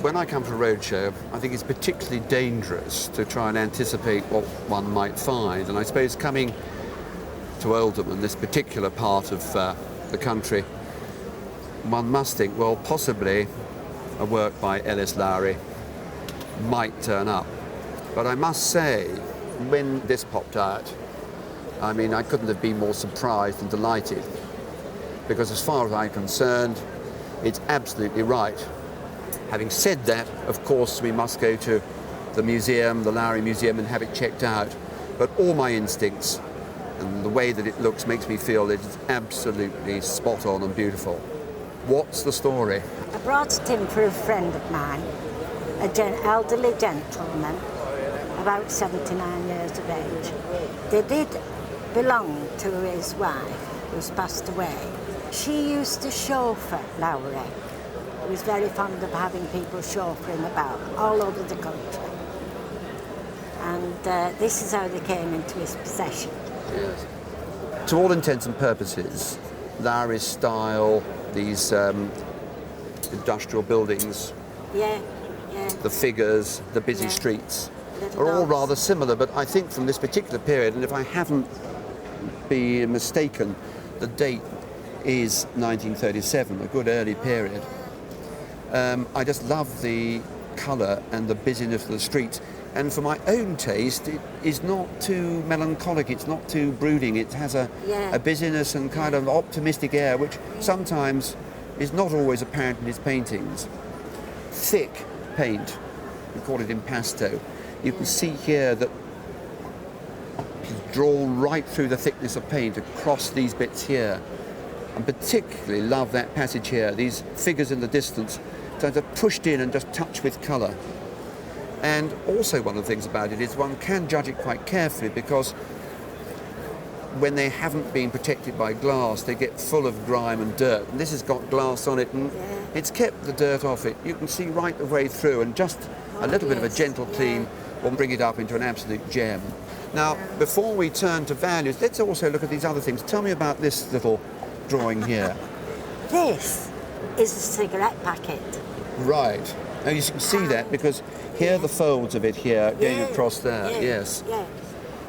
when I come to a roadshow, I think it's particularly dangerous to try and anticipate what one might find. And I suppose coming to Oldham and this particular part of the country, one must think, well, possibly a work by These Lowry might turn up. But I must say, when this popped out, I mean, I couldn't have been more surprised and delighted, because as far as I'm concerned, it's absolutely right. Having said that, of course, we must go to the museum, the Lowry Museum, and have it checked out. But all my instincts and the way that it looks makes me feel that it's absolutely spot on and beautiful. What's the story? I brought it in for a friend of mine, an elderly gentleman, about 79 years of age. They did belong to his wife, who's passed away. She used to chauffeur Lowry. He was very fond of having people chauffeuring about all over the country. And this is how they came into his possession. Yes. To all intents and purposes, Lowry's style, these industrial buildings, the figures, the busy streets, are all rather similar, but I think from this particular period, and if I haven't been mistaken, the date is 1937, a good early period. I just love the colour and the busyness of the streets. And for my own taste, it is not too melancholic, it's not too brooding. It has a busyness and kind of optimistic air, which sometimes is not always apparent in his paintings. Thick paint, we call it impasto. You can see here that he's drawn right through the thickness of paint across these bits here. And particularly love that passage here, these figures in the distance, so they're pushed in and just touched with colour. And also one of the things about it is one can judge it quite carefully, because when they haven't been protected by glass, they get full of grime and dirt. And this has got glass on it, and it's kept the dirt off it. You can see right the way through, and just a little bit of a gentle clean will bring it up into an absolute gem. Now, before we turn to values, let's also look at these other things. Tell me about this little drawing here. This is a cigarette packet. Right. Now you can see that, because here are the folds of it here going across there. Yes.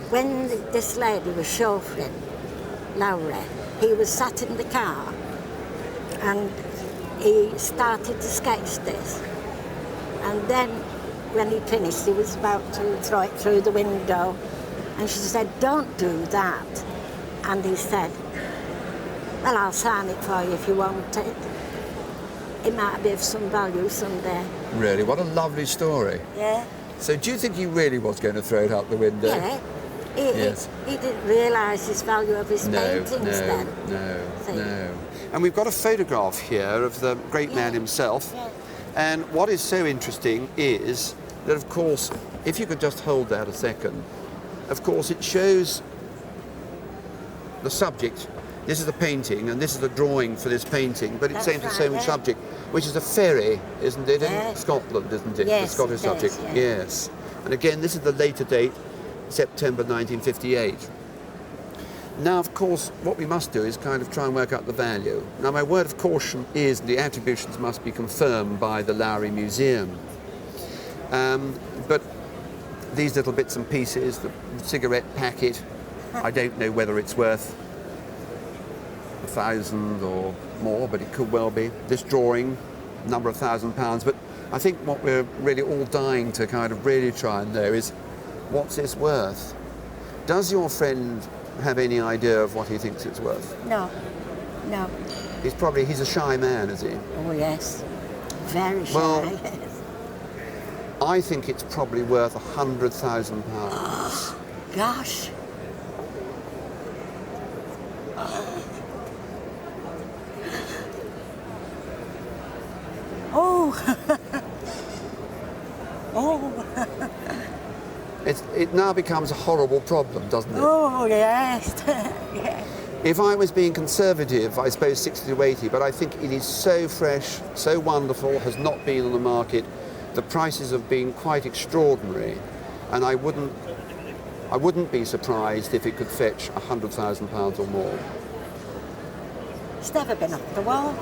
When this lady was chauffeuring Lowry, he was sat in the car and he started to sketch this. And then when he finished, he was about to throw it through the window, and she said, "Don't do that." And he said, "Well, I'll sign it for you if you want it. It might be of some value someday." Really? What a lovely story. Yeah. So do you think he really was going to throw it out the window? Yeah. He didn't realise his value of his paintings then. No. And we've got a photograph here of the great man himself. Yeah. And what is so interesting is that, of course, if you could just hold that a second, of course it shows the subject. This is a painting, and this is a drawing for this painting, but it's the same subject, which is a ferry, isn't it, in Scotland, isn't it? Yes, the Scottish subject. Yes. And again, this is the later date, September 1958. Now, of course, what we must do is kind of try and work out the value. Now, my word of caution is the attributions must be confirmed by the Lowry Museum. But these little bits and pieces, the cigarette packet, I don't know whether it's worth 1,000 or more, but it could well be. This drawing, a number of £1,000s. But I think what we're really all dying to kind of really try and know is, what's this worth? Does your friend have any idea of what he thinks it's worth? No. He's a shy man, is he? Oh yes, very shy. Well, I think it's probably worth £100,000. Oh, gosh. It now becomes a horrible problem, doesn't it? Oh, yes. Yes. If I was being conservative, I suppose 60 to 80, but I think it is so fresh, so wonderful, has not been on the market. The prices have been quite extraordinary, and I wouldn't be surprised if it could fetch £100,000 or more. It's never been off the wall.